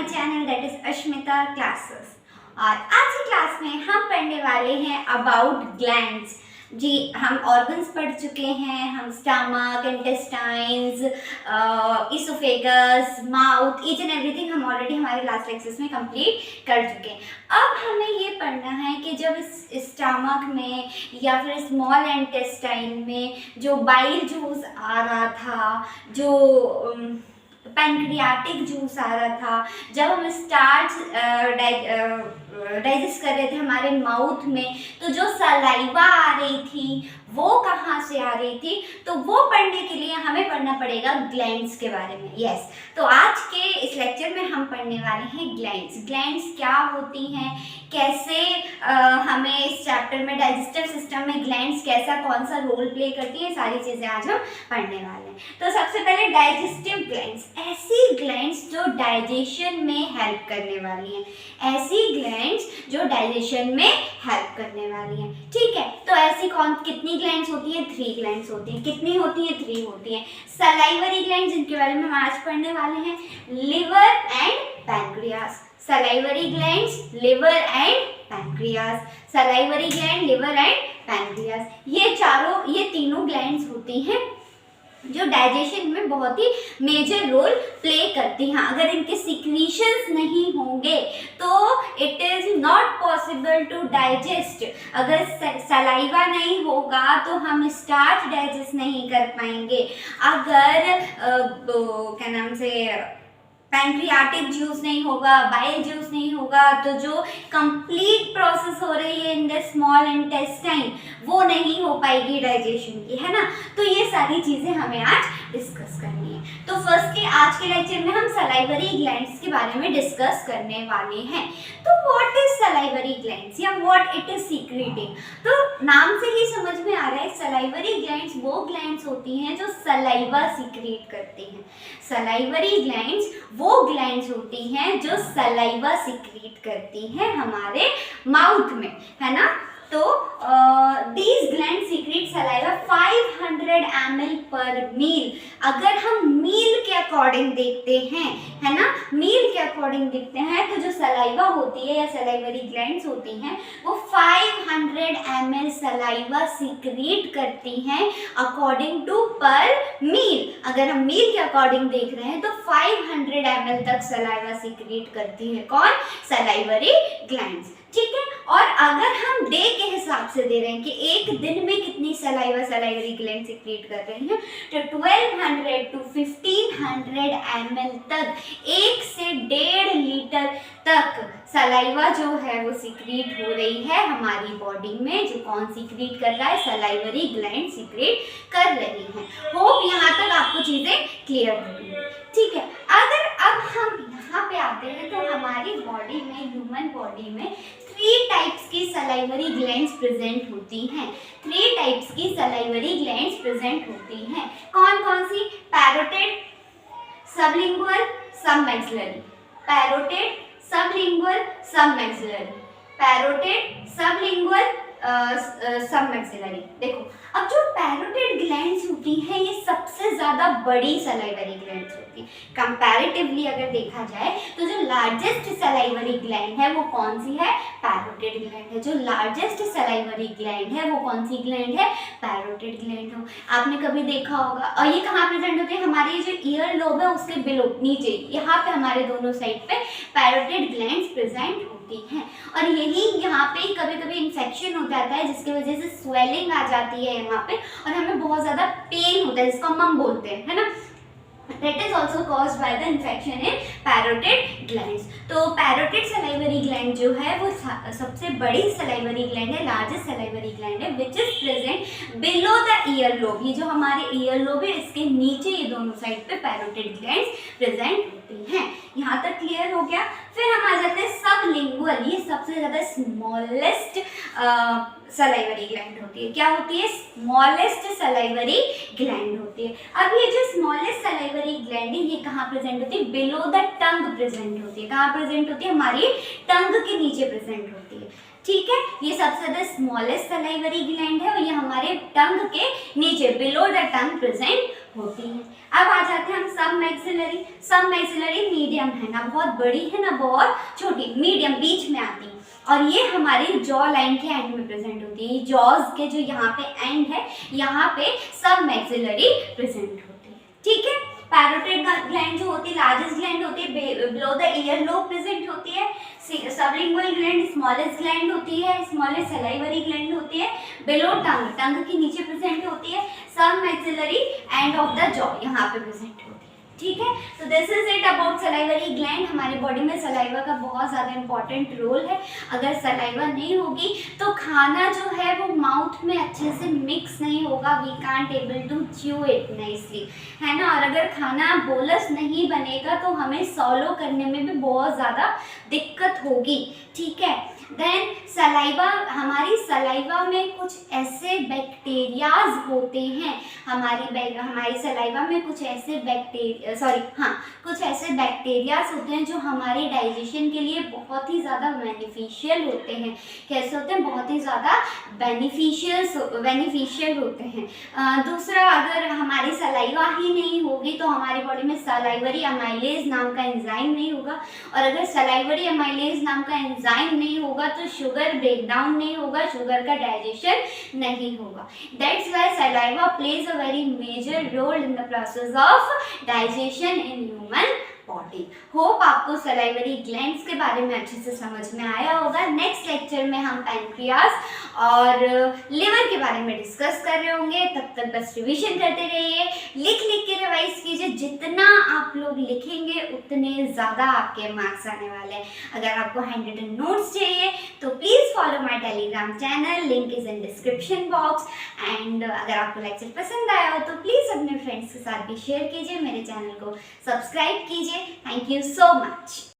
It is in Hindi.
Channel that is Ashmita classes. और आज की क्लास में हम पढ़ने वाले हैं अबाउट ग्लैंड्स। जी, हम ऑर्गन्स पढ़ चुके हैं, हम stomach, intestines, oesophagus, mouth, each and everything हम ऑलरेडी हमारे लास्ट लेक्चर्स में कंप्लीट कर चुके हैं। अब हमें ये पढ़ना है कि जब इस स्टमक में या फिर स्मॉल इंटेस्टाइन में जो बाइल जूस आ रहा था, जो पैंक्रियाटिक जूस आ रहा था, जब हम स्टार्च डाइजेस्ट कर रहे थे हमारे माउथ में, तो जो सलाइवा आ रही थी वो कहाँ से आ रही थी, तो वो पढ़ने के लिए हमें पढ़ना पड़ेगा ग्लैंड्स के बारे में। यस, तो आज के इस लेक्चर में हम पढ़ने वाले हैं ग्लैंड्स। ग्लैंड्स क्या होती हैं, कैसे हमें इस चैप्टर में डाइजेस्टिव सिस्टम में ग्लैंड्स कैसा कौन सा रोल प्ले करती है, सारी चीज़ें आज हम पढ़ने वाले हैं। तो सबसे पहले डाइजेस्टिव ग्लैंड्स, ऐसी ग्लैंड्स जो डाइजेशन में हेल्प करने वाली हैं, ऐसी ग्लैंड्स जो डाइजेशन में हेल्प करने वाली हैं। ठीक है, तो ऐसी कितनी ग्लैंड्स होती हैं? 3 ग्लैंड्स होती हैं। कितनी होती हैं? 3 होती हैं। सलाइवरी ग्लैंड्स, जिनके बारे में हम आज पढ़ने वाले हैं, liver and pancreas. Salivary glands, liver and pancreas, salivary gland, liver and pancreas, ये तीनों ग्लैंड्स होती हैं जो डाइजेशन में बहुत ही मेजर रोल प्ले करती हैं। अगर इनके सिक्रीशंस नहीं होंगे तो it is not possible to digest. अगर सलाइवा नहीं होगा तो हम स्टार्च डाइजेस्ट नहीं कर पाएंगे। अगर क्या नाम से पैंक्रियाटिक जूस नहीं होगा, बाइल जूस नहीं होगा, तो जो कंप्लीट प्रोसेस हो रही है इन द स्मॉल इंटेस्टाइन वो नहीं हो पाएगी डाइजेशन की, है ना। तो ये सारी चीज़ें हमें आज डिस्कस करनी है। तो फर्स्ट के आज के लेक्चर में हम सलाइवरी ग्लैंड्स के बारे में डिस्कस करने वाले हैं। तो व्हाट इज सलाइवरी ग्लैंड्स या व्हाट इट इज सीक्रेटिंग? तो नाम से ही समझ में आ रहा है, सलाइवरी ग्लैंड्स वो ग्लैंड्स होती हैं जो सलाइवा सीक्रेट करती हैं। सलाइवरी ग्लैंड्स वो ग्लैंड्स होती हैं जो सलाइवा सीक्रेट करती हैं हमारे माउथ में, है ना। तो these glands secrete saliva 500 ml पर मील। अगर हम मील के अकॉर्डिंग देखते हैं, है ना, मील के अकॉर्डिंग देखते हैं, तो जो सलाइवा होती है या सलाइवरी ग्लैंड्स होती हैं वो 500 ml सलाइवा सीक्रेट करती हैं अकॉर्डिंग टू पर मील। अगर हम मील के अकॉर्डिंग देख रहे हैं तो 500 ml तक सलाइवा सीक्रेट करती है कौन? Salivary glands. ठीक है, और अगर हम डे के हिसाब से दे रहे हैं कि एक दिन में कितनी सलाइवरी ग्लैंड सीक्रेट कर रही हैं, तो 1200 to 1500 ml तक, 1 से 1.5 लीटर तक सलाइवा जो है वो सीक्रेट हो रही है हमारी बॉडी में। जो कौन सीक्रेट कर रहा है? सलाइवरी ग्लैंड सीक्रेट कर रही है। होप यहाँ तक आपको चीज़ें क्लियर हो गई। ठीक है, अगर अब हम यहाँ पे आते हैं तो हमारी बॉडी में, ह्यूमन बॉडी में 3 टाइप्स की सलाइवरी ग्लैंड्स प्रेजेंट होती हैं। 3 टाइप्स की सलाइवरी ग्लैंड्स प्रेजेंट होती हैं। कौन कौन सी? Parotid, sublingual, submaxillary. Parotid, sublingual, submaxillary. Parotid, sublingual, submaxillary. देखो, अब जो पैरोटिड ग्लैंड्स होती हैं ये सबसे ज़्यादा बड़ी सलाइवरी ग्लैंड्स होती हैं। कंपैरेटिवली अगर देखा जाए तो जो लार्जेस्ट सलाइवरी ग्लैंड है वो कौन सी है? पैरोटिड ग्लैंड है। जो लार्जेस्ट सलाइवरी ग्लैंड है वो कौन सी ग्लैंड है? पैरोटिड ग्लैंड हो। आपने कभी देखा होगा, और ये कहाँ प्रेजेंट होते हैं? हमारी जो ईयर लोब है उसके बिलो, नीचे, यहाँ पे हमारे दोनों साइड पे पैरोटिड ग्लैंड्स प्रेजेंट होती हैं। और यही यहाँ पे कभी कभी इन्फेक्शन हो जाता है जिसकी वजह से स्वेलिंग आ जाती है यहाँ पे, और हमें बहुत ज़्यादा पेन होता है, जिसको मम बोलते हैं, है ना। That is also caused by the infection in parotid glands. तो पैरोटिड सलाइवरी ग्लैंड जो है वो सबसे बड़ी सलाइवरी ग्लैंड है, लार्जेस्ट सलाइवरी ग्लैंड है, which is present below the ear lobe. ये जो हमारे ईयर लोब है इसके नीचे ये दोनों साइड पे पैरोटिड ग्लैंड्स प्रेजेंट होती हैं। यहाँ तक क्लियर हो गया। फिर हम आ जाते हैं सबलिंगुअल। ये सबसे ज़्यादा स्मॉलेस्ट सलाइवरी ग्लैंड होती है। क्या होती है? स्मॉलेस्ट सलाइवरी ग्लैंड होती है। अब ये जो स्मॉलेस्ट सलाइवरी ग्लैंड है ये कहाँ प्रेजेंट होती है? बिलो द टंग प्रेजेंट होती है। कहाँ प्रेजेंट होती है? हमारी टंग के नीचे प्रेजेंट होती है। ठीक है, ये सबसे ज़्यादा स्मॉलेस्ट सलाइवरी ग्लैंड है और ये हमारे टंग के नीचे, बिलो द टंग प्रेजेंट होती हैं। अब आ जाते हैं हम सब मैक्सिलरी। सब मैक्सिलरी मीडियम है, ना बहुत बड़ी है ना बहुत छोटी, मीडियम बीच में आती है और ये हमारी जॉ लाइन के एंड में प्रेजेंट होती है। जॉज के जो यहाँ पे एंड है यहाँ पे सब मैक्सिलरी प्रेजेंट होती है। ठीक है, पैरोटिड ग्लैंड जो होती है लार्जेस्ट ग्लैंड होती है, below the ear lobe present होती है। सबलिंगुअल ग्लैंड स्मॉलेस्ट ग्लैंड होती है, स्मॉलेस्ट सलाइवरी ग्लैंड होती है, बिलो टंग, टंग के नीचे प्रेजेंट होती है। सब maxillary end of the jaw यहाँ पे प्रेजेंट होती है। ठीक है, तो this is it about salivary gland. हमारी बॉडी में सलाइवा का बहुत ज़्यादा इंपॉर्टेंट रोल है। अगर सलाइवा नहीं होगी तो खाना जो है वो माउथ में अच्छे से मिक्स नहीं होगा, we can't able to chew it nicely, है ना। और अगर खाना बोलस नहीं बनेगा तो हमें सॉलो करने में भी बहुत ज़्यादा दिक्कत होगी। ठीक है, देन सलाइवा, हमारी सलाइवा में कुछ ऐसे बैक्टीरियाज होते हैं, हमारी सलाइवा में कुछ ऐसे कुछ ऐसे बैक्टीरियाज होते हैं जो हमारे डाइजेशन के लिए बहुत ही ज़्यादा बेनिफिशियल होते हैं। कैसे होते हैं? बहुत ही ज़्यादा बेनिफिशियल होते हैं। दूसरा, अगर हमारी सलाइवा ही नहीं होगी तो हमारी बॉडी में सलाइवरी अमाइलेज नाम का एंजाइम नहीं होगा, और अगर सलाइवरी अमाइलेज नाम का एंजाइम नहीं होगा तो शुगर ब्रेकडाउन नहीं होगा, शुगर का डाइजेशन नहीं होगा। That's why saliva plays a very major role in the process of digestion in human body. Hope आपको सलाइवरी ग्लैंड्स के बारे में अच्छे से समझ में आया होगा। नेक्स्ट लेक्चर में हम पैनक्रियाज और लिवर के बारे में डिस्कस कर रहे होंगे। तब तक बस रिवीजन करते रहिए, लिख लिख के रिवाइज कीजिए। जितना आप लोग लिखेंगे उतने ज़्यादा आपके मार्क्स आने वाले हैं। अगर आपको हैंड रिटन नोट्स चाहिए तो please follow my Telegram channel, link is in description box. And अगर आपको लेक्चर पसंद आया हो तो प्लीज़ अपने फ्रेंड्स के साथ भी शेयर कीजिए, मेरे चैनल को सब्सक्राइब कीजिए। Thank you so much.